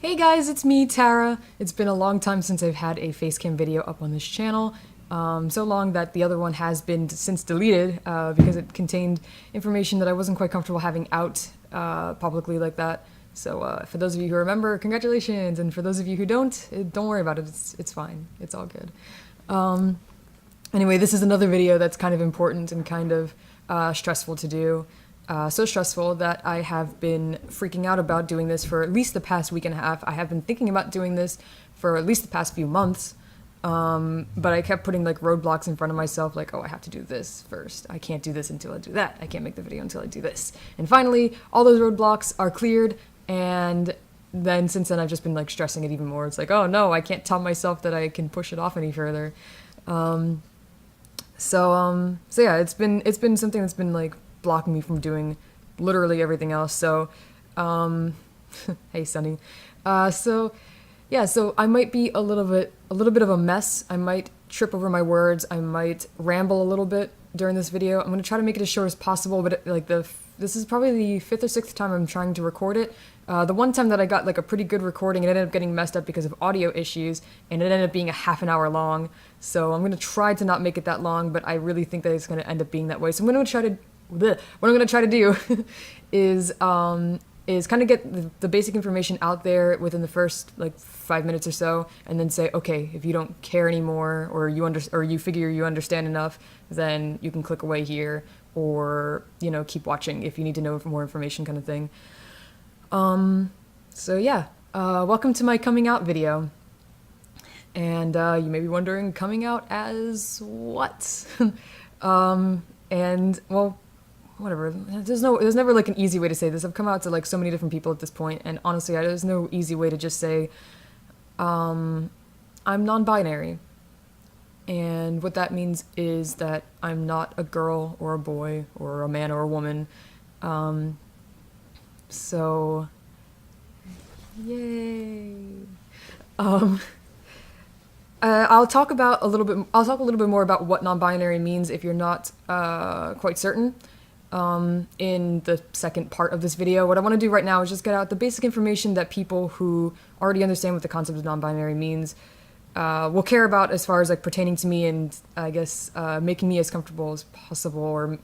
Hey guys, it's me, Tara. It's been a long time since I've had a facecam video up on this channel. So long that the other one has been since deleted because it contained information that I wasn't quite comfortable having out publicly like that. So for those of you who remember, congratulations, and for those of you who don't worry about it. It's fine. It's all good. Anyway, this is another video that's kind of important and kind of stressful to do. So stressful that I have been freaking out about doing this for at least the past week and a half. I have been thinking about doing this for at least the past few months, but I kept putting like roadblocks in front of myself, like, oh, I have to do this first. I can't do this until I do that. I can't make the video until I do this. And finally, all those roadblocks are cleared, and then since then I've just been like stressing it even more. It's like, oh no, I can't tell myself that I can push it off any further. So yeah, it's been something that's been like blocking me from doing literally everything else. So, hey, Sunny. So I might be a little bit of a mess. I might trip over my words. I might ramble a little bit during this video. I'm gonna try to make it as short as possible, but this is probably the fifth or sixth time I'm trying to record it. The one time that I got like a pretty good recording, it ended up getting messed up because of audio issues, and it ended up being a half an hour long. So I'm gonna try to not make it that long, but I really think that it's gonna end up being that way. So what I'm going to try to do is kind of get the basic information out there within the first like 5 minutes or so, and then say, okay, if you don't care anymore, or you figure you understand enough, then you can click away here, or keep watching if you need to know more information, kind of thing. So yeah, welcome to my coming out video. And you may be wondering, coming out as what? And well, whatever. There's never like an easy way to say this. I've come out to like so many different people at this point, and honestly, there's no easy way to just say, I'm non-binary. And what that means is that I'm not a girl or a boy or a man or a woman. So, yay. I'll talk a little bit more about what non-binary means if you're not quite certain. In the second part of this video. What I want to do right now is just get out the basic information that people who already understand what the concept of non-binary means will care about, as far as like pertaining to me, and I guess making me as comfortable as possible, or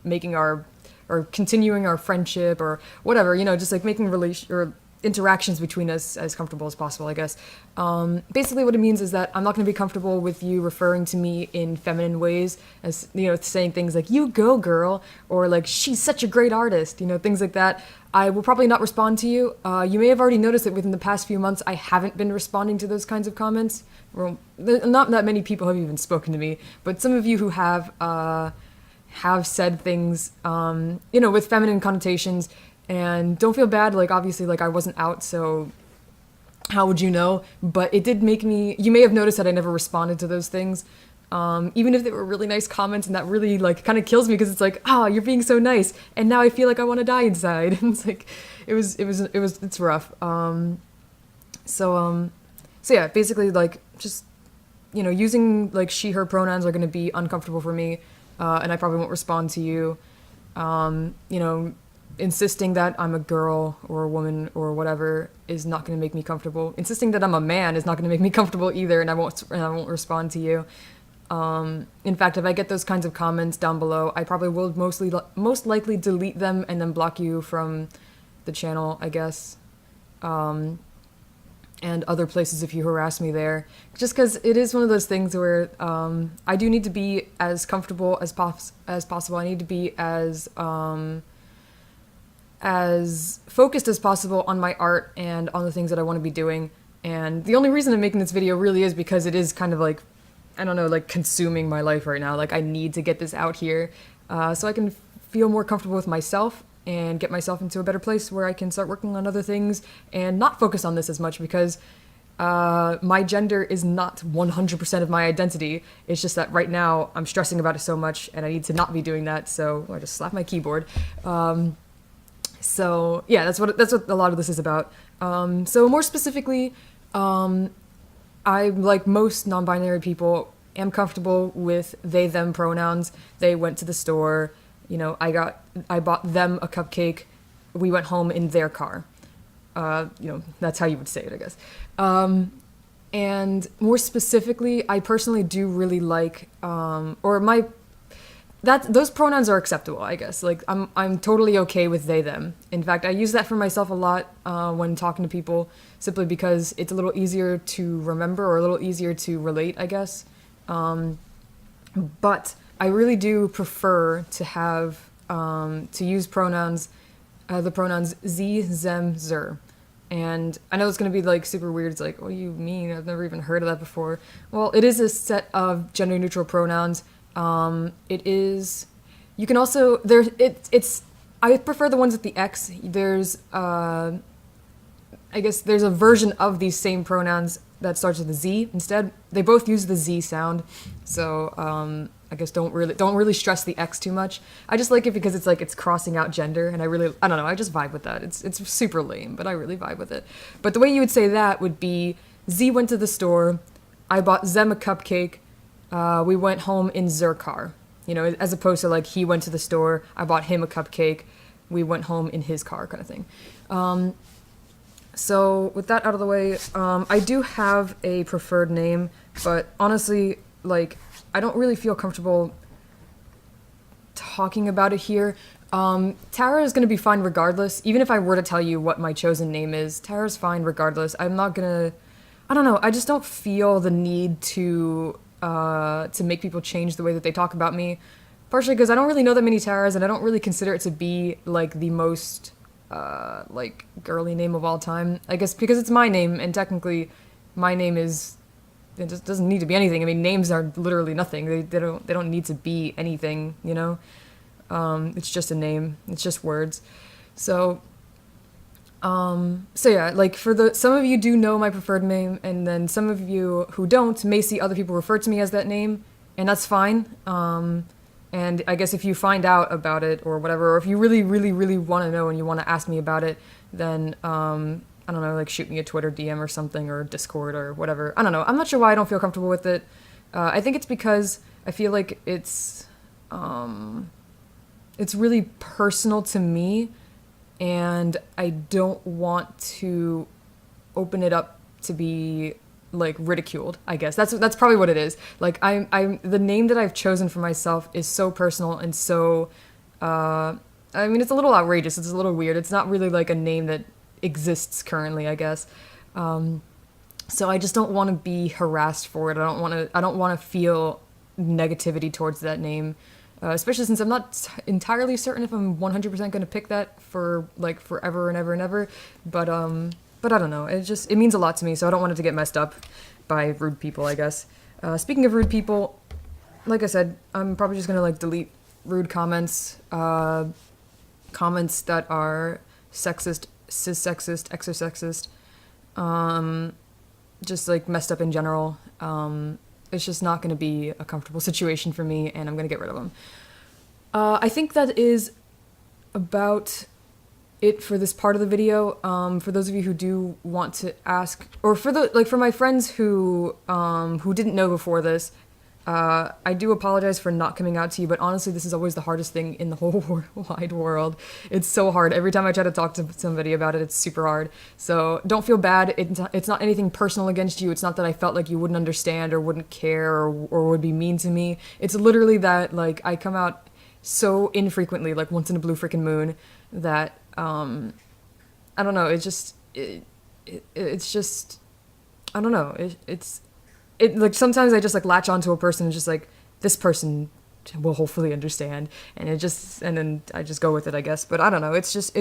continuing our friendship, or whatever, just like making interactions between us as comfortable as possible, I guess. Basically what it means is that I'm not going to be comfortable with you referring to me in feminine ways, as, saying things like, you go girl, or like, she's such a great artist, things like that. I will probably not respond to you. You may have already noticed that within the past few months, I haven't been responding to those kinds of comments. Well, not that many people have even spoken to me, but some of you who have said things, with feminine connotations. And don't feel bad, like, obviously, like, I wasn't out, so how would you know? But it did make me, you may have noticed that I never responded to those things, even if they were really nice comments, and that really, like, kind of kills me, because it's like, you're being so nice, and now I feel like I want to die inside. It's like, it's rough. So yeah, basically, like, just, using, like, she, her pronouns are going to be uncomfortable for me, and I probably won't respond to you. Insisting that I'm a girl or a woman or whatever is not going to make me comfortable. Insisting that I'm a man is not going to make me comfortable either, and I won't respond to you. In fact, if I get those kinds of comments down below, I probably will most likely delete them and then block you from the channel, I guess, and other places if you harass me there. Just because it is one of those things where I do need to be as comfortable as possible. I need to be as focused as possible on my art and on the things that I want to be doing. And the only reason I'm making this video really is because it is kind of like, I don't know, like consuming my life right now. Like, I need to get this out here so I can feel more comfortable with myself and get myself into a better place where I can start working on other things and not focus on this as much, because my gender is not 100% of my identity. It's just that right now I'm stressing about it so much, and I need to not be doing that. So I just slapped my keyboard. So yeah, that's what a lot of this is about. So more specifically, I, like most non-binary people, am comfortable with they, them pronouns. They went to the store, I bought them a cupcake. We went home in their car. That's how you would say it, I guess. And more specifically, I personally do really like, those pronouns are acceptable, I guess. Like, I'm totally okay with they, them. In fact, I use that for myself a lot when talking to people, simply because it's a little easier to remember or a little easier to relate, I guess. But I really do prefer to have, to use pronouns, the pronouns sie, them, zer. And I know it's going to be like super weird. It's like, what do you mean? I've never even heard of that before. Well, it is a set of gender neutral pronouns. It is, you can also, I prefer the ones with the X. There's, I guess there's a version of these same pronouns that starts with a Z instead. They both use the Z sound. So, I guess don't really stress the X too much. I just like it because it's like it's crossing out gender, and I don't know, I just vibe with that. It's super lame, but I really vibe with it. But the way you would say that would be, Z went to the store, I bought Zem a cupcake, we went home in their car. You know, as opposed to like he went to the store, I bought him a cupcake, we went home in his car, kind of thing. So with that out of the way, I do have a preferred name, but honestly, like, I don't really feel comfortable talking about it here. Tara is going to be fine regardless. Even if I were to tell you what my chosen name is, Tara's fine regardless. I'm not gonna, I don't know, I just don't feel the need to make people change the way that they talk about me. Partially because I don't really know that many Taras, and I don't really consider it to be, like, the most, like, girly name of all time. I guess because it's my name, and technically my name is, it just doesn't need to be anything. I mean, names are literally nothing. They don't need to be anything, you know? It's just a name. It's just words. So yeah, like some of you do know my preferred name, and then some of you who don't may see other people refer to me as that name, and that's fine. And I guess if you find out about it or whatever, or if you really, really, really want to know and you want to ask me about it, then, I don't know, like shoot me a Twitter DM or something, or Discord or whatever. I don't know. I'm not sure why I don't feel comfortable with it. I think it's because I feel like it's really personal to me, and I don't want to open it up to be like ridiculed, I guess. That's probably what it is. Like I'm the name that I've chosen for myself is so personal and so I mean, it's a little outrageous. It's a little weird. It's not really like a name that exists currently, I guess. So I just don't want to be harassed for it. I don't want to feel negativity towards that name, especially since I'm not entirely certain if I'm 100% going to pick that for like forever and ever and ever. But I don't know. It means a lot to me, so I don't want it to get messed up by rude people, I guess. Speaking of rude people, like I said, I'm probably just gonna like delete rude comments, comments that are sexist, cis-sexist, exo-sexist, just like messed up in general. It's just not going to be a comfortable situation for me, and I'm going to get rid of them. I think that is about it for this part of the video. For those of you who do want to ask, or for my friends who didn't know before this, I do apologize for not coming out to you, but honestly, this is always the hardest thing in the whole wide world. It's so hard. Every time I try to talk to somebody about it, it's super hard. So don't feel bad. It's not anything personal against you. It's not that I felt like you wouldn't understand or wouldn't care or would be mean to me. It's literally that, like, I come out so infrequently, like once in a blue freaking moon, that, I don't know, it's just, I don't know, it like sometimes I just like latch onto a person and just like, this person will hopefully understand, and then I just go with it, I guess. But I don't know, it's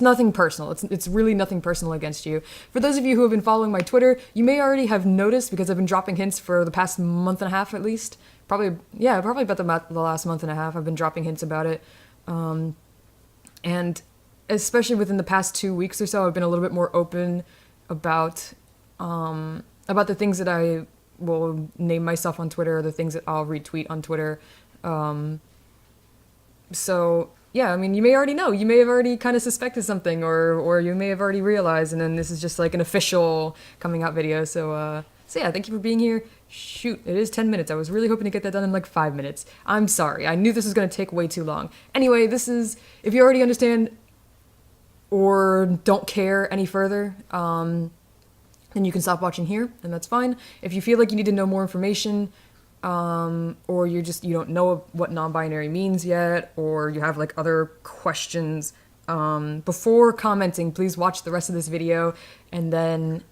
nothing personal. It's really nothing personal against you. For those of you who have been following my Twitter, you may already have noticed, because I've been dropping hints for the past month and a half at least. Probably about the last month and a half I've been dropping hints about it. And especially within the past 2 weeks or so, I've been a little bit more open about the things that I will name myself on Twitter, or the things that I'll retweet on Twitter. So yeah, I mean, you may already know, you may have already kind of suspected something, or you may have already realized, and then this is just like an official coming out video. So yeah, thank you for being here. Shoot, it is 10 minutes. I was really hoping to get that done in like 5 minutes. I'm sorry. I knew this was going to take way too long. Anyway, this is, if you already understand, or don't care any further, then you can stop watching here, and that's fine. If you feel like you need to know more information, or you don't know what non-binary means yet, or you have like other questions, before commenting, please watch the rest of this video and then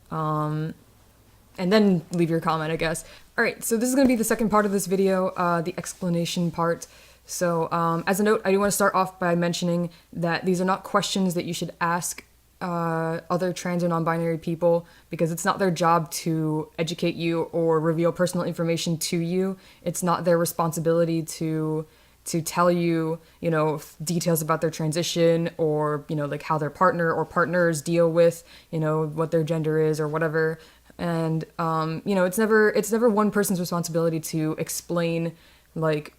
leave your comment, I guess. All right, so this is going to be the second part of this video, the explanation part. So as a note, I do want to start off by mentioning that these are not questions that you should ask other trans or non-binary people, because it's not their job to educate you or reveal personal information to you. It's not their responsibility to tell you, details about their transition, or, like how their partner or partners deal with, what their gender is or whatever. And, it's never one person's responsibility to explain, like,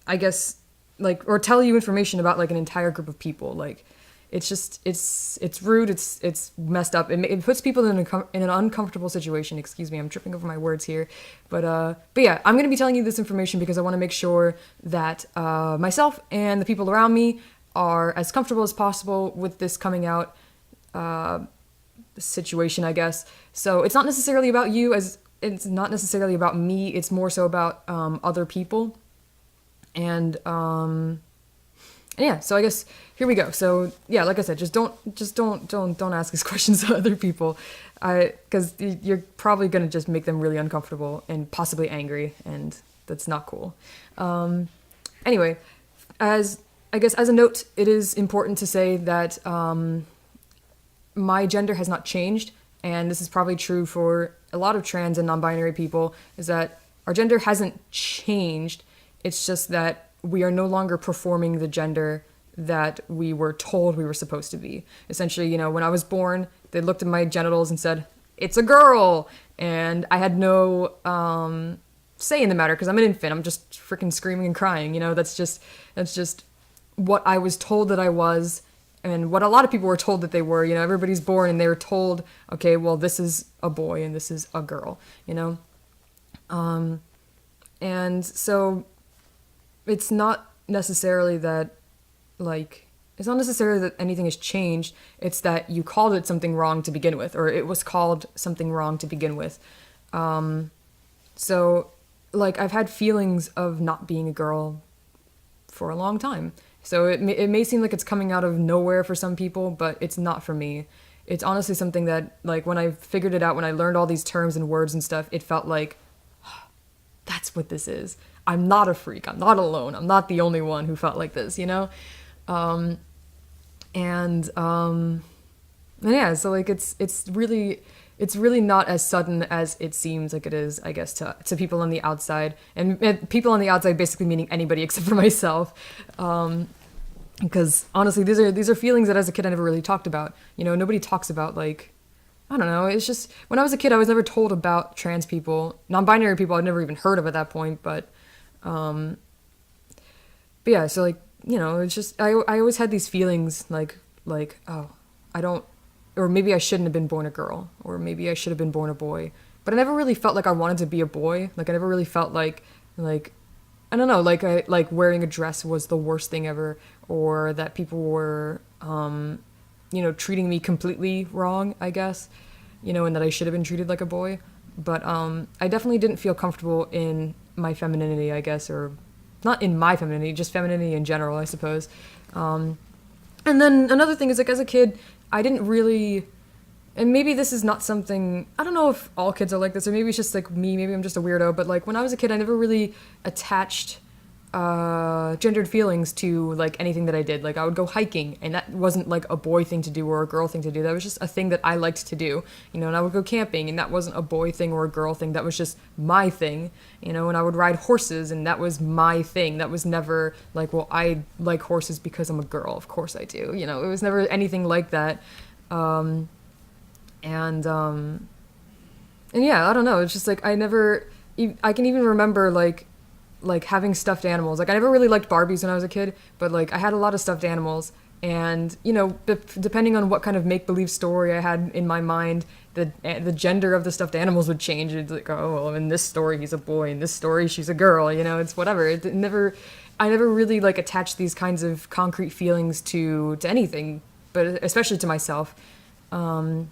I guess, like, or tell you information about, like, an entire group of people. Like, it's just, it's rude, it's messed up. It puts people in an uncomfortable situation. Excuse me, I'm tripping over my words here. But yeah, I'm going to be telling you this information because I want to make sure that myself and the people around me are as comfortable as possible with this coming out situation, I guess. So it's not necessarily about you, it's not necessarily about me, it's more so about other people. And yeah, so I guess here we go. So yeah, like I said, just don't ask these questions to other people, because you're probably gonna just make them really uncomfortable and possibly angry, and that's not cool. Anyway, as a note, it is important to say that my gender has not changed, and this is probably true for a lot of trans and non-binary people, is that our gender hasn't changed. It's just that we are no longer performing the gender that we were told we were supposed to be. Essentially, when I was born, they looked at my genitals and said, "It's a girl!" And I had no say in the matter, because I'm an infant. I'm just freaking screaming and crying. That's just what I was told that I was, and what a lot of people were told that they were. Everybody's born and they were told, okay, well, this is a boy and this is a girl, and so it's not necessarily that, anything has changed. It's that you called it something wrong to begin with, or it was called something wrong to begin with. So, I've had feelings of not being a girl for a long time. So it may seem like it's coming out of nowhere for some people, but it's not for me. It's honestly something that, when I figured it out, when I learned all these terms and words and stuff, it felt like, that's what this is. I'm not a freak. I'm not alone. I'm not the only one who felt like this, And yeah, so it's really not as sudden as it seems like it is, I guess, to people on the outside, and people on the outside basically meaning anybody except for myself. Because honestly, these are feelings that as a kid I never really talked about. Nobody talks about, I don't know, it's just, when I was a kid I was never told about trans people, non-binary people I'd never even heard of at that point, but yeah, so it's just, I always had these feelings like, oh, I don't, or maybe I shouldn't have been born a girl, or maybe I should have been born a boy, but I never really felt like I wanted to be a boy. I never really felt like, I don't know, like wearing a dress was the worst thing ever, or that people were, treating me completely wrong, I guess, and that I should have been treated like a boy. But I definitely didn't feel comfortable in my femininity, I guess, or not in my femininity, just femininity in general, I suppose. And then another thing is, as a kid, I didn't really, and maybe this is not something, I don't know if all kids are like this, or maybe it's just me, maybe I'm just a weirdo, but when I was a kid, I never really attached gendered feelings to anything that I did. I would go hiking, and that wasn't a boy thing to do or a girl thing to do. That was just a thing that I liked to do, and I would go camping, and that wasn't a boy thing or a girl thing. That was just my thing, and I would ride horses, and that was my thing. That was never well, I like horses because I'm a girl, of course I do. It was never anything like that. And yeah, I don't know, it's just I can even remember having stuffed animals. I never really liked Barbies when I was a kid, but I had a lot of stuffed animals, and depending on what kind of make-believe story I had in my mind, the gender of the stuffed animals would change. It's oh, well, in this story he's a boy, in this story she's a girl, it's whatever. I never really attached these kinds of concrete feelings to anything but especially to myself. So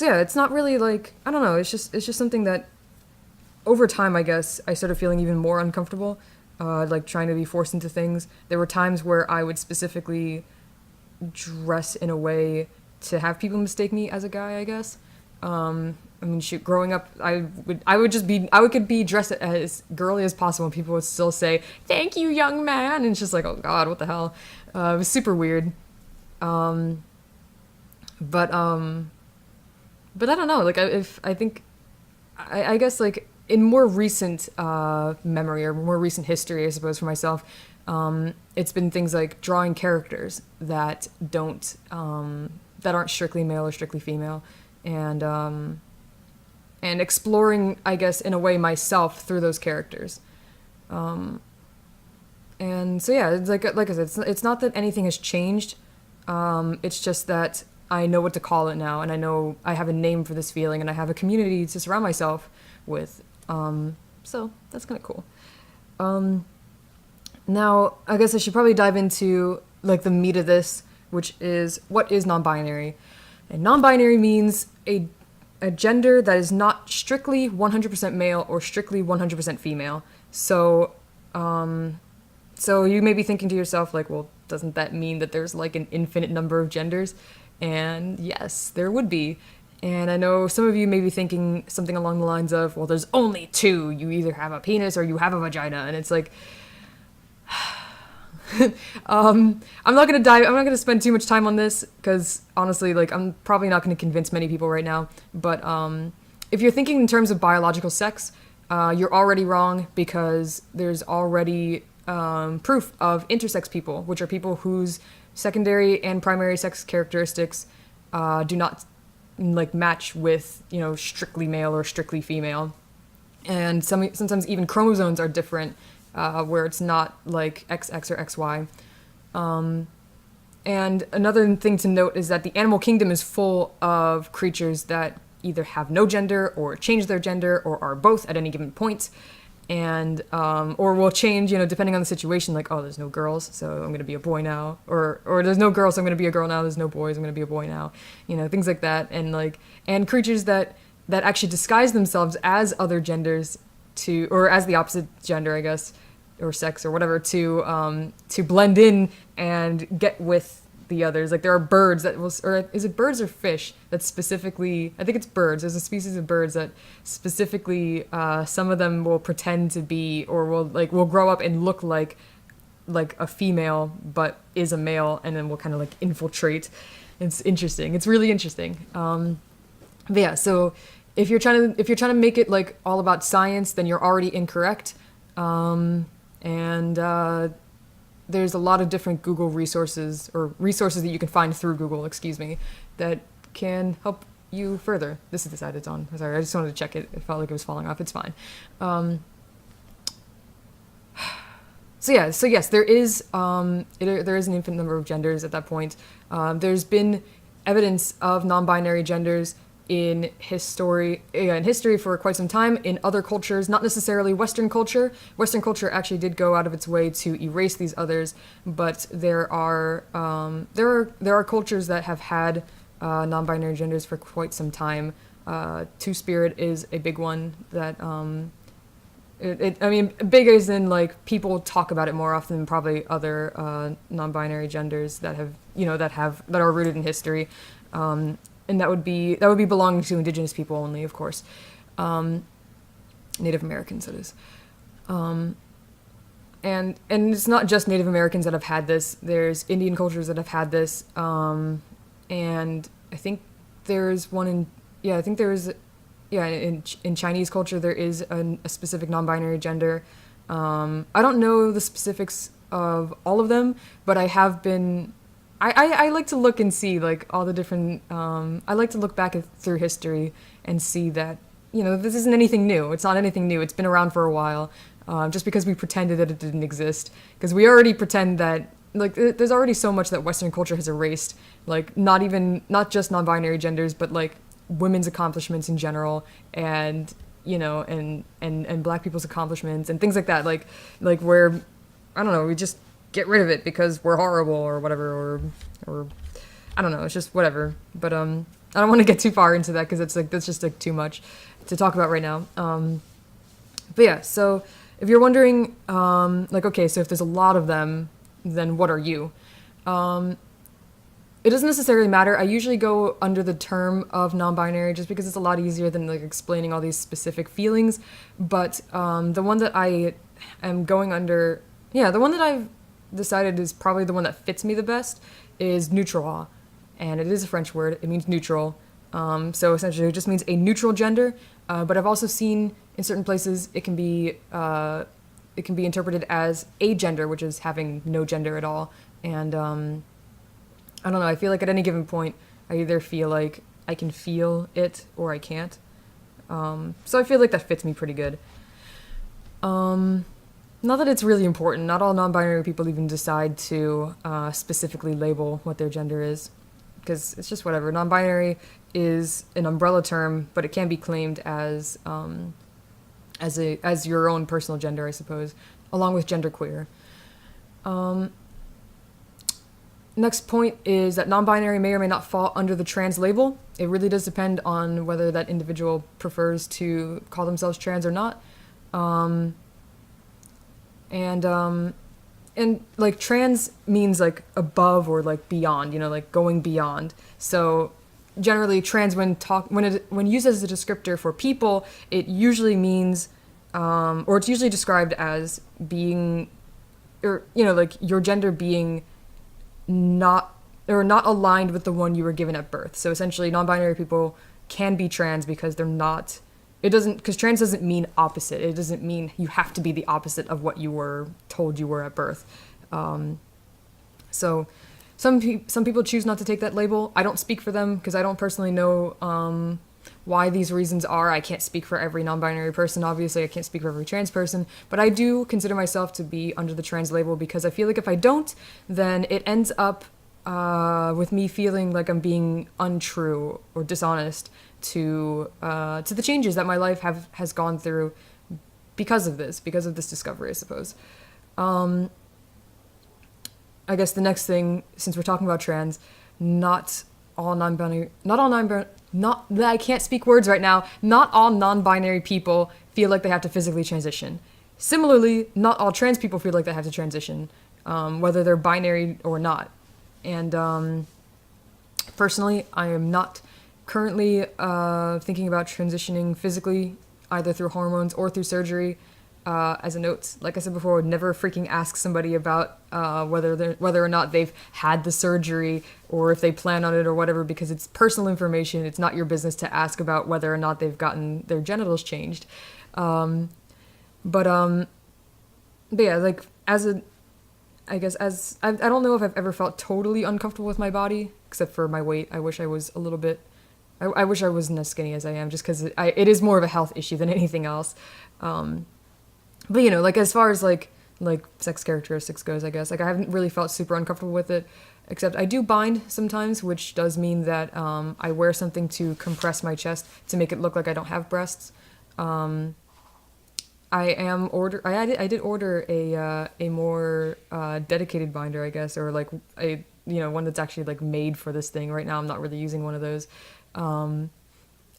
yeah, it's not really like, I don't know, it's just something that over time, I guess, I started feeling even more uncomfortable, like trying to be forced into things. There were times where I would specifically dress in a way to have people mistake me as a guy, I guess. I mean, shoot, growing up, I could be dressed as girly as possible, and people would still say, "Thank you, young man," and it's just like, oh God, what the hell? It was super weird. Um, but um, but I don't know. Like, I think, I guess, like in more recent memory or more recent history, I suppose for myself, it's been things like drawing characters that aren't strictly male or strictly female, and exploring, I guess, in a way myself through those characters. Um, and so yeah, it's like I said, it's not that anything has changed. It's just that I know what to call it now, and I know I have a name for this feeling, and I have a community to surround myself with. So that's kind of cool. Um, Now, I guess I should probably dive into like the meat of this, which is what is non-binary. And non-binary means a gender that is not strictly 100% male or strictly 100% female. So you may be thinking to yourself like, well, doesn't that mean that there's like an infinite number of genders? And yes, there would be. And I know some of you may be thinking something along the lines of, well, there's only two. You either have a penis or you have a vagina. And it's like, I'm not gonna spend too much time on this because honestly, like, I'm probably not gonna convince many people right now. But if you're thinking in terms of biological sex, you're already wrong because there's already proof of intersex people, which are people whose secondary and primary sex characteristics do not like match with, you know, strictly male or strictly female. And sometimes even chromosomes are different, where it's not like XX or XY. And another thing to note is that the animal kingdom is full of creatures that either have no gender or change their gender or are both at any given point. And or will change, you know, depending on the situation. Like, oh, there's no girls, so I'm gonna be a boy now, or there's no girls, so I'm gonna be a girl now. There's no boys, I'm gonna be a boy now. You know, things like that. And like, and creatures that actually disguise themselves as other genders or as the opposite gender, I guess, or sex or whatever, to blend in and get with the others. Like, there are birds that will, or is it birds or fish that specifically, I think it's birds. There's a species of birds that specifically, some of them will pretend to be, or will grow up and look like a female, but is a male, and then will kind of like infiltrate. It's interesting. It's really interesting. But yeah, so if you're trying to make it like all about science, then you're already incorrect. There's a lot of different Google resources, or resources that you can find through Google, excuse me, that can help you further. This is the side it's on. Sorry, I just wanted to check it. It felt like it was falling off. It's fine. So yes, there is an infinite number of genders at that point. There's been evidence of non-binary genders in history for quite some time in other cultures, not necessarily Western culture. Western culture actually did go out of its way to erase these others, but there are cultures that have had non-binary genders for quite some time. Two-spirit is a big one that I mean, big as in like people talk about it more often than probably other non-binary genders that are rooted in history. And that would be belonging to indigenous people only, of course. Native Americans, that is. And it's not just Native Americans that have had this. There's Indian cultures that have had this. And I think there's one in Chinese culture there is a specific non-binary gender. I don't know the specifics of all of them, but I have been. I like to look and see like all the different. I like to look back through history and see that, you know, this isn't anything new. It's not anything new. It's been around for a while. Just because we pretended that it didn't exist, because we already pretend that like there's already so much that Western culture has erased. Like not just non-binary genders, but like women's accomplishments in general, and you know, and Black people's accomplishments and things like that. Like where I don't know, get rid of it because we're horrible or whatever, or I don't know, it's just whatever. But I don't want to get too far into that because it's like that's just like too much to talk about right now. But yeah, so if you're wondering, like, okay, so if there's a lot of them, then what are you? It doesn't necessarily matter. I usually go under the term of non-binary just because it's a lot easier than like explaining all these specific feelings. But the one that I am going under, yeah, the one that I've decided is probably the one that fits me the best is neutral, and it is a French word. It means neutral. So essentially, it just means a neutral gender. But I've also seen in certain places it can be interpreted as agender, which is having no gender at all. And I don't know. I feel like at any given point, I either feel like I can feel it or I can't. So I feel like that fits me pretty good. Not that it's really important. Not all non-binary people even decide to specifically label what their gender is, because it's just whatever. Non-binary is an umbrella term, but it can be claimed as your own personal gender, I suppose, along with genderqueer. Next point is that non-binary may or may not fall under the trans label. It really does depend on whether that individual prefers to call themselves trans or not. And like trans means like above or like beyond, you know, like going beyond. So generally trans when used as a descriptor for people, it usually means or it's usually described as being, or you know, like your gender being not aligned with the one you were given at birth. So essentially non-binary people can be trans because they're not, because trans doesn't mean opposite. It doesn't mean you have to be the opposite of what you were told you were at birth. So some people choose not to take that label. I don't speak for them because I don't personally know why these reasons are. I can't speak for every non-binary person. Obviously, I can't speak for every trans person, but I do consider myself to be under the trans label because I feel like if I don't, then it ends up with me feeling like I'm being untrue or dishonest to the changes that my life has gone through because of this discovery, I suppose. I guess the next thing, since we're talking about trans, I can't speak words right now. Not all non-binary people feel like they have to physically transition. Similarly, not all trans people feel like they have to transition, whether they're binary or not. And personally, I am not currently thinking about transitioning physically, either through hormones or through surgery. As a note, like I said before, I would never freaking ask somebody about whether or not they've had the surgery or if they plan on it or whatever, because it's personal information. It's not your business to ask about whether or not they've gotten their genitals changed. But yeah, like I don't know if I've ever felt totally uncomfortable with my body, except for my weight. I wish I was a little bit. I wish I wasn't as skinny as I am, just because it is more of a health issue than anything else. But you know, like as far as like sex characteristics goes, I guess like I haven't really felt super uncomfortable with it, except I do bind sometimes, which does mean that I wear something to compress my chest to make it look like I don't have breasts. I did order a more dedicated binder, I guess, or like one that's actually like made for this thing. Right now, I'm not really using one of those.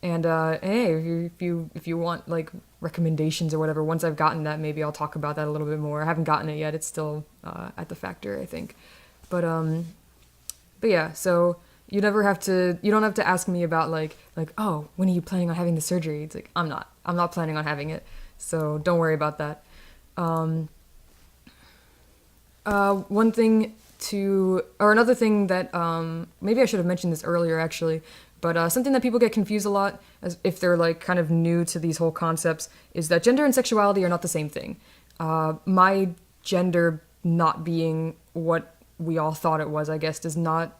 Hey, if you want like recommendations or whatever, once I've gotten that, maybe I'll talk about that a little bit more. I haven't gotten it yet. It's still at the factory, I think. But yeah, so you don't have to ask me about like, oh, when are you planning on having the surgery? It's like, I'm not planning on having it. So don't worry about that. Another thing that, maybe I should have mentioned this earlier actually, but something that people get confused a lot, as if they're like kind of new to these whole concepts, is that gender and sexuality are not the same thing. My gender not being what we all thought it was, I guess, does not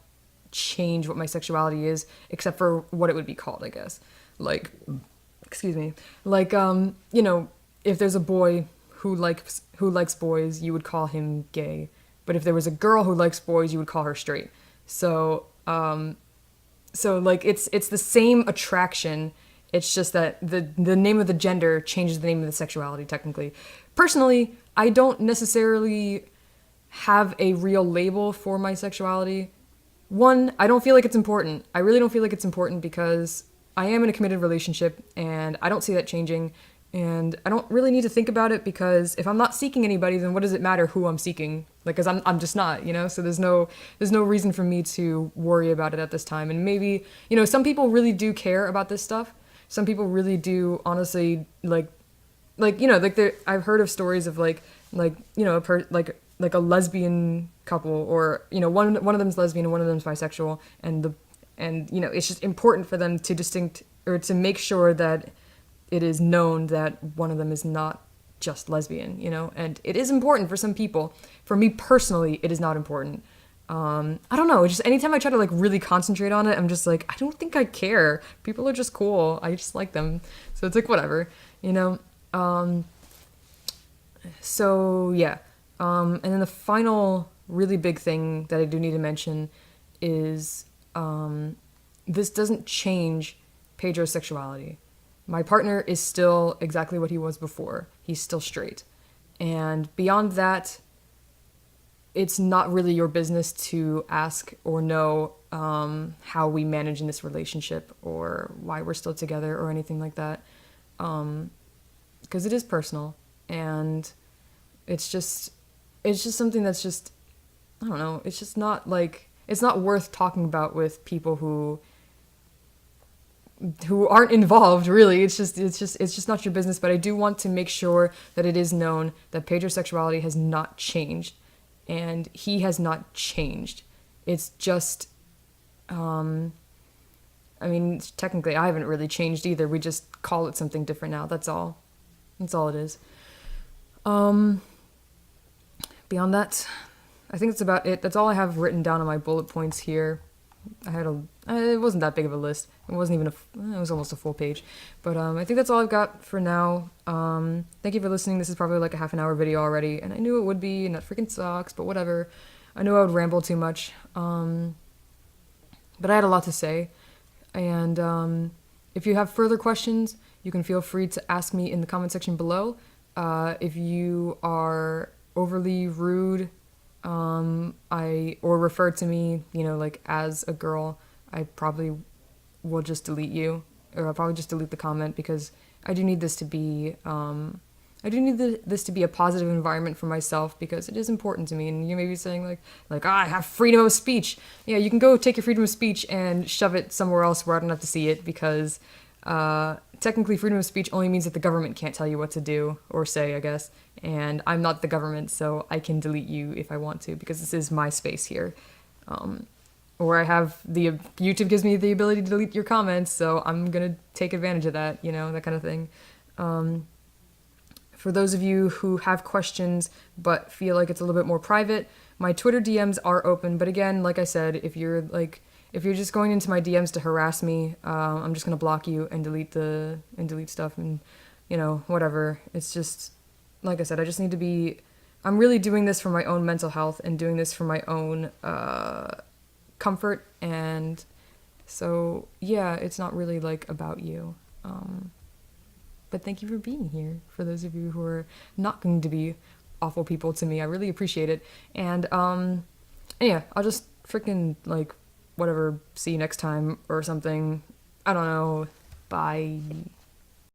change what my sexuality is, except for what it would be called, I guess. Like, excuse me. Like, if there's a boy who likes boys, you would call him gay. But if there was a girl who likes boys, you would call her straight. So like it's the same attraction. It's just that the name of the gender changes the name of the sexuality technically. Personally, I don't necessarily have a real label for my sexuality. One, I don't feel like it's important. I really don't feel like it's important because I am in a committed relationship and I don't see that changing. And I don't really need to think about it because if I'm not seeking anybody, then what does it matter who I'm seeking? Like, cause I'm just not, you know? So there's no reason for me to worry about it at this time. And maybe, you know, some people really do care about this stuff. Some people really do honestly like, you know, like I've heard of stories of you know, like a lesbian couple, or, you know, one of them's lesbian and one of them's bisexual, and you know, it's just important for them to to make sure that it is known that one of them is not just lesbian, you know, and it is important for some people. For me personally, it is not important. I don't know, just anytime I try to like really concentrate on it, I'm just like, I don't think I care. People are just cool. I just like them. So it's like, whatever, you know? So yeah. And then the final really big thing that I do need to mention is, this doesn't change Pedro's sexuality. My partner is still exactly what he was before. He's still straight. And beyond that, it's not really your business to ask or know how we manage in this relationship or why we're still together or anything like that. Because it is personal, and it's just something that's just, I don't know, it's just not like, it's not worth talking about with people who aren't involved, really. It's just not your business. But I do want to make sure that it is known that Pedro's sexuality has not changed, and he has not changed. It's just, I mean, technically I haven't really changed either. We just call it something different now. That's all it is. Beyond that, I think that's about it. That's all I have written down on my bullet points here. It wasn't that big of a list. It wasn't even it was almost a full page. But I think that's all I've got for now. Thank you for listening. This is probably like a half an hour video already, and I knew it would be, and that freaking sucks, but whatever. I knew I would ramble too much. But I had a lot to say. And if you have further questions, you can feel free to ask me in the comment section below. If you are overly rude, or refer to me, you know, like as a girl, I probably will just delete you, or I'll probably just delete the comment, because I do need this to be, this to be a positive environment for myself, because it is important to me. And you may be saying I have freedom of speech. Yeah, you can go take your freedom of speech and shove it somewhere else where I don't have to see it, because technically freedom of speech only means that the government can't tell you what to do or say, I guess. And I'm not the government, so I can delete you if I want to, because this is my space here. Or I have YouTube gives me the ability to delete your comments, so I'm gonna take advantage of that, you know, that kind of thing. For those of you who have questions but feel like it's a little bit more private, my Twitter DMs are open. But again, like I said, if you're just going into my DMs to harass me, I'm just gonna block you and delete stuff, and you know, whatever. It's just, like I said, I just need to be. I'm really doing this for my own mental health and doing this for my own comfort, and so yeah, it's not really like about you. But thank you for being here. For those of you who are not going to be awful people to me, I really appreciate it. And yeah, I'll just freaking whatever, see you next time or something. I don't know. Bye.